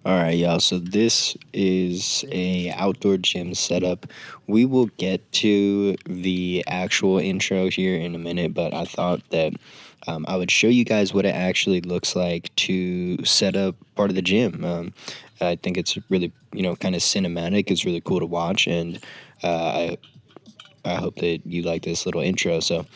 All right, y'all. So this is a outdoor gym setup. We will get to the actual intro here in a minute, but I thought that I would show you guys what it actually looks like to set up part of the gym. I think it's really, kind of cinematic. It's really cool to watch, and I hope that you like this little intro. So,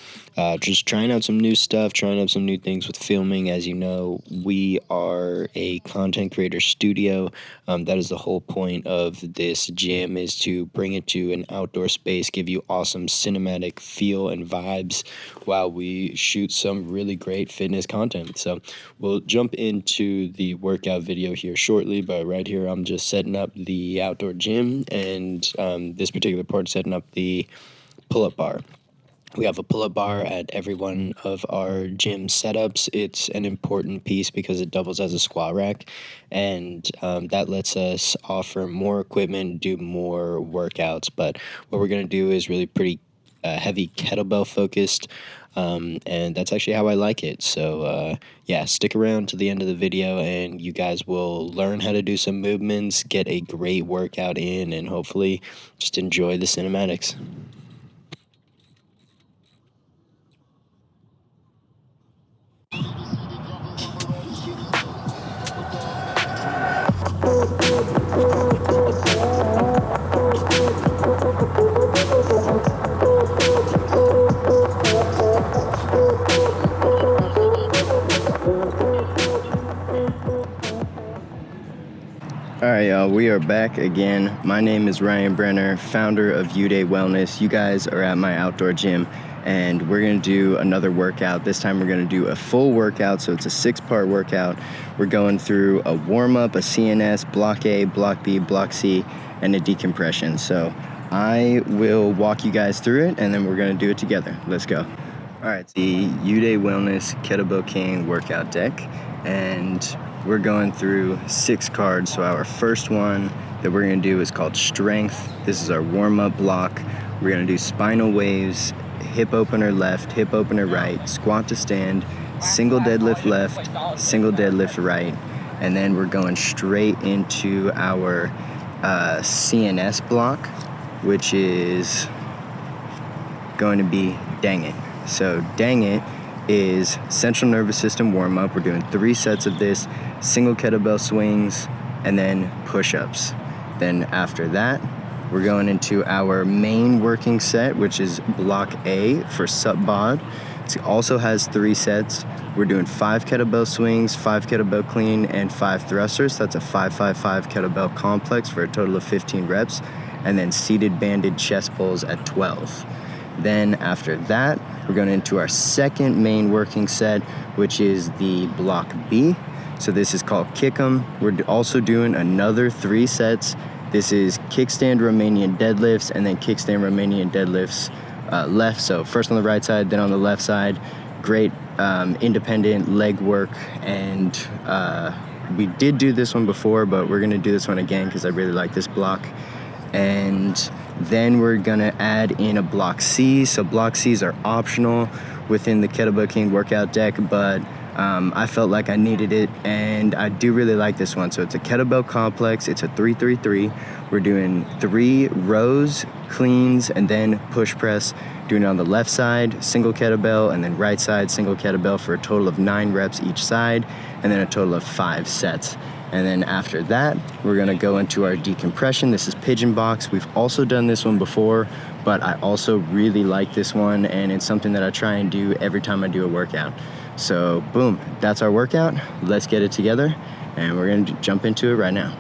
just trying out some new stuff, trying out some new things with filming. As you know, we are a content creator studio. That is the whole point of this gym, is to bring it to an outdoor space, give you awesome cinematic feel and vibes while we shoot some really great fitness content. So, we'll jump into the workout video here shortly, but right here I'm just setting up the outdoor gym, and this particular part setting up the pull-up bar. We have a pull-up bar at every one of our gym setups. It's an important piece because it doubles as a squat rack, and that lets us offer more equipment, do more workouts. But what we're going to do is really pretty heavy kettlebell focused, and that's actually how I like it. So yeah, stick around to the end of the video and you guys will learn how to do some movements, get a great workout in, and hopefully just enjoy the cinematics. All right, y'all, we are back again. My name is Ryan Brenner, founder of Yudae Wellness. You guys are at my outdoor gym, and we're going to do another workout. This time we're going to do a full workout, so it's a 6-part workout. We're going through a warm-up, a CNS, block A, block B, block C, and a decompression. So I will walk you guys through it, and then we're going to do it together. Let's go. All right, the Yudae Wellness Kettlebell King Workout Deck, and we're going through 6 cards. So our first one that we're going to do is called Strength. This is our warm-up block. We're going to do spinal waves, hip opener left, hip opener right, squat to stand, single deadlift left, single deadlift right, and then we're going straight into our CNS block, which is going to be Dang It. So Dang It is central nervous system warm-up. We're doing 3 sets of this, single kettlebell swings, and then push-ups. Then after that, we're going into our main working set, which is block A for sub bod. It also has 3 sets. We're doing 5 kettlebell swings, 5 kettlebell clean, and 5 thrusters. That's a 5-5-5 kettlebell complex for a total of 15 reps, and then seated banded chest pulls at 12. Then after that, we're going into our second main working set, which is the block B. So this is called Kick 'em. We're also doing another 3 sets. This is kickstand Romanian deadlifts, and then kickstand Romanian deadlifts left. So first on the right side, then on the left side. Great independent leg work, and we did do this one before, but we're going to do this one again because I really like this block. And then we're gonna add in a block C. So block C's are optional within the Kettlebell King Workout Deck, but I felt like I needed it, and I do really like this one. So it's a kettlebell complex. It's a 3-3-3. We're doing 3 rows, cleans, and then push press. Doing it on the left side, single kettlebell, and then right side, single kettlebell for a total of 9 reps each side, and then a total of 5 sets. And then after that, we're gonna go into our decompression. This is pigeon box. We've also done this one before, but I also really like this one, and it's something that I try and do every time I do a workout. So boom, that's our workout. Let's get it together, and we're gonna jump into it right now.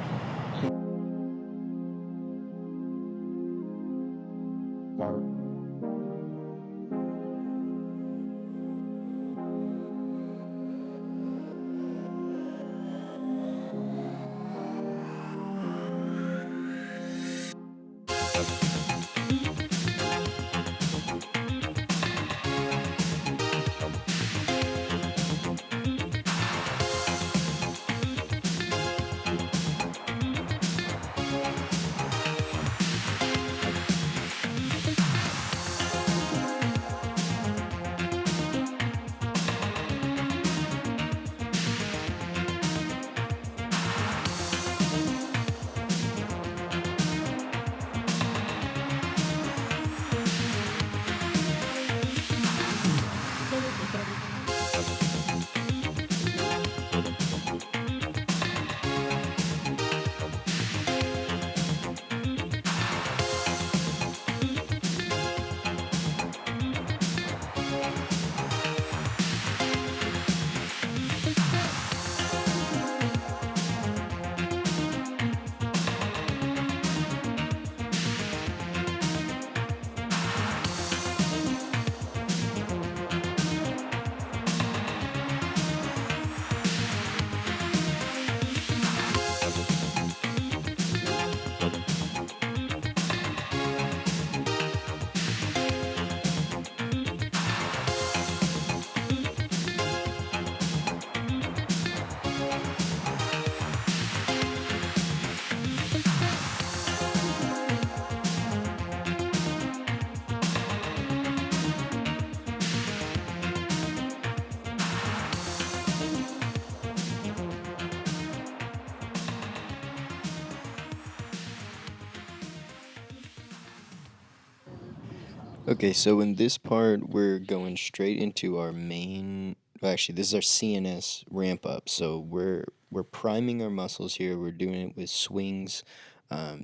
Okay, so in this part, we're going straight into our main. Well, actually, this is our CNS ramp up. So we're priming our muscles here. We're doing it with swings.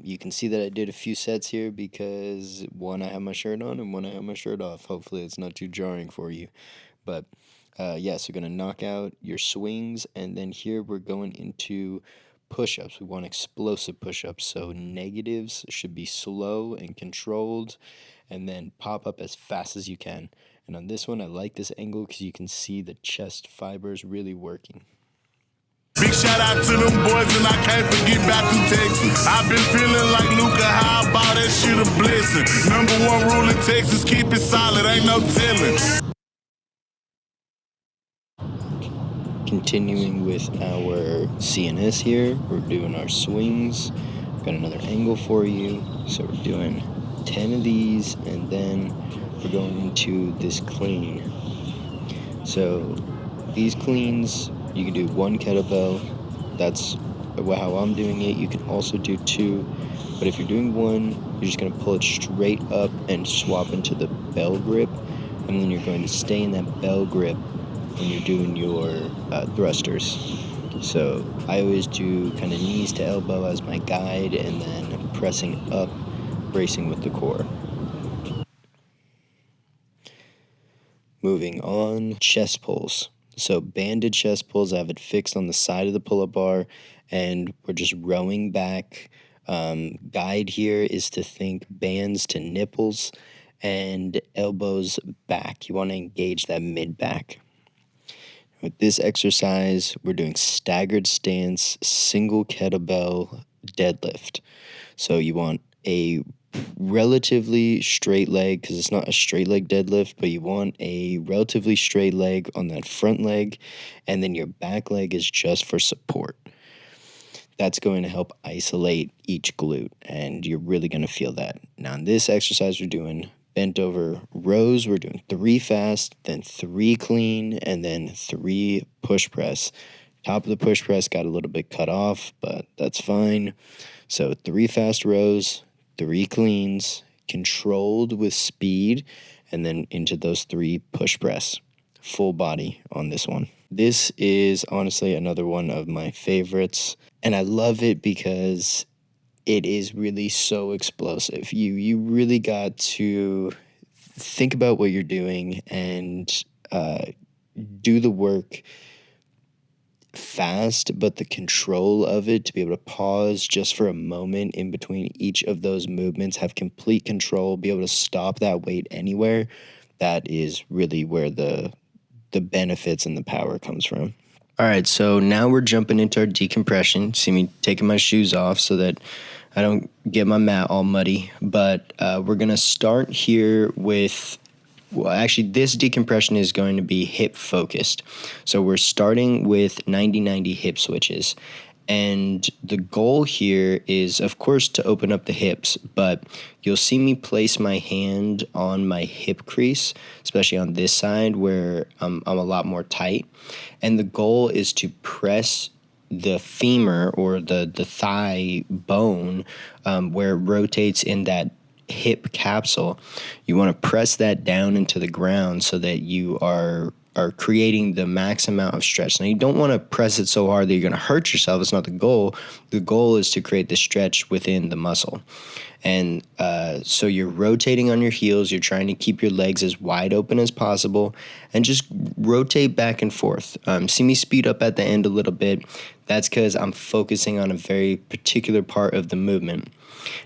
You can see that I did a few sets here because one, I have my shirt on, and one, I have my shirt off. Hopefully, it's not too jarring for you. But yeah, so we're gonna knock out your swings, and then here we're going into push-ups. We want explosive push-ups. So negatives should be slow and controlled, and then pop up as fast as you can. And on this one, I like this angle because you can see the chest fibers really working. Big shout out to them boys, and I can't forget back to Texas. I've been feeling like Luca, how about that shit a blessing? Number one rule in Texas, keep it solid, ain't no telling. Continuing with our CNS here, we're doing our swings. Got another angle for you. So we're doing 10 of these, and then we're going into this clean. So these cleans, you can do one kettlebell. That's how I'm doing it. You can also do two, but if you're doing one, you're just going to pull it straight up and swap into the bell grip, and then you're going to stay in that bell grip when you're doing your thrusters. So I always do kind of knees to elbow as my guide, and then pressing up, bracing with the core. Moving on, chest pulls. So banded chest pulls, I have it fixed on the side of the pull-up bar, and we're just rowing back. Guide here is to think bands to nipples and elbows back. You want to engage that mid-back. With this exercise, we're doing staggered stance, single kettlebell deadlift. So you want a relatively straight leg, because it's not a straight leg deadlift, but you want a relatively straight leg on that front leg, and then your back leg is just for support. That's going to help isolate each glute, and you're really going to feel that. Now, in this exercise, we're doing bent over rows. We're doing 3 fast, then 3 clean, and then 3 push press. Top of the push press got a little bit cut off, but that's fine. So 3 fast rows, 3 cleans, controlled with speed, and then into those 3 push press. Full body on this one. This is honestly another one of my favorites, and I love it because it is really so explosive. You really got to think about what you're doing and do the work fast, but the control of it, to be able to pause just for a moment in between each of those movements, have complete control, be able to stop that weight anywhere. That is really where the benefits and the power comes from. All right, so now we're jumping into our decompression. See me taking my shoes off so that I don't get my mat all muddy. But we're going to start here with, well, actually, this decompression is going to be hip focused. So we're starting with 90-90 hip switches. And the goal here is, of course, to open up the hips, but you'll see me place my hand on my hip crease, especially on this side where I'm a lot more tight. And the goal is to press the femur or the thigh bone where it rotates in that hip capsule. You want to press that down into the ground so that you are creating the max amount of stretch. Now, you don't want to press it so hard that you're going to hurt yourself. It's not the goal. The goal is to create the stretch within the muscle. And so you're rotating on your heels. You're trying to keep your legs as wide open as possible and just rotate back and forth. See me speed up at the end a little bit. That's because I'm focusing on a very particular part of the movement.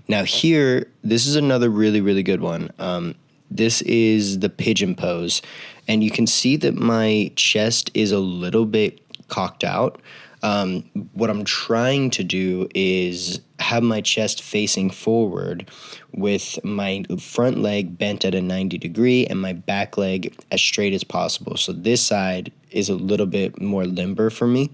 Now here, this is another really, really good one. This is the pigeon pose. And you can see that my chest is a little bit cocked out. What I'm trying to do is have my chest facing forward with my front leg bent at a 90 degree and my back leg as straight as possible. So this side is a little bit more limber for me,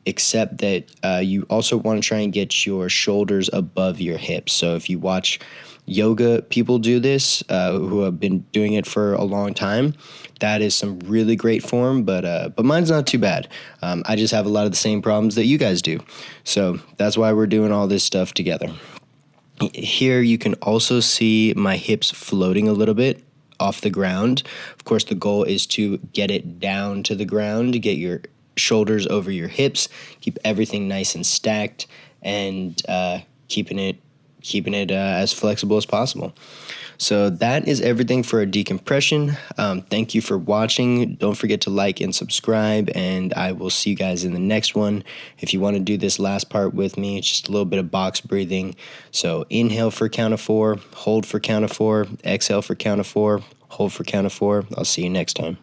except that you also want to try and get your shoulders above your hips. So if you watch yoga people do this, who have been doing it for a long time, that is some really great form, but mine's not too bad. I just have a lot of the same problems that you guys do. So that's why we're doing all this stuff together. Here you can also see my hips floating a little bit off the ground. Of course, the goal is to get it down to the ground, to get your shoulders over your hips, keep everything nice and stacked, and keeping it as flexible as possible. So that is everything for a decompression. Thank you for watching. Don't forget to like and subscribe, and I will see you guys in the next one. If you want to do this last part with me, it's just a little bit of box breathing. So inhale for count of 4, hold for count of 4, exhale for count of 4, hold for count of 4. I'll see you next time.